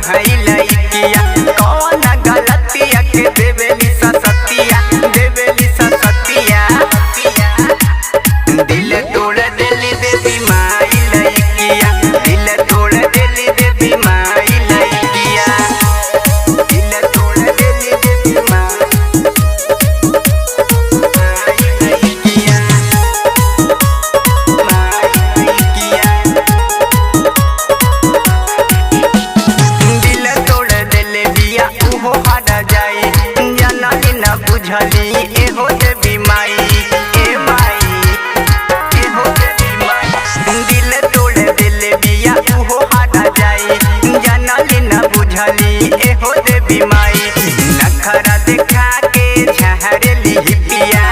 माई लइकिया कौन गलतिया के देवेली सतिया दिल तोड़ देली देवी माई लइकिया दिल तोड़ देली देवी माई लइकिया दिल तोड़ देली देवी माई लइकिया दिल तोड़ देले बिया उहो हारा जाई जननी न बुझली एहो देवी माई ए माई एहो देवी माई दिल तोड़ देले बिया उहो हारा जाई जननी न बुझली एहो देवी माई नखरा देखा के झहरली हिपिया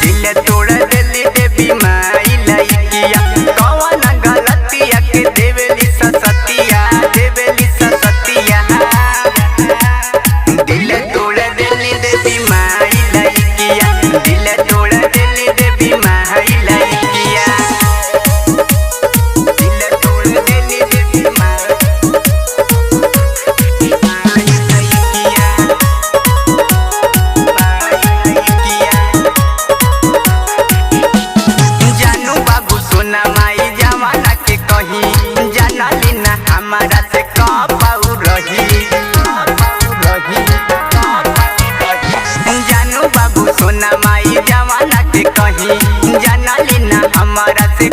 दिल तोड़ देली देवी माई लइकिया कौन गलतिया के देवेली सतिया दिल तोड़ देली देवी माई लइकिया दिल तोड़ देली देवी माई लइकिया दिल तोड़ देली देवी माई लइकिया जानू बाबू सोना माई जमाना के कही जानली ना हमारा से कपाऊ रही जानू बाबू सोना माई जमाना के कही जानली ना हमारा से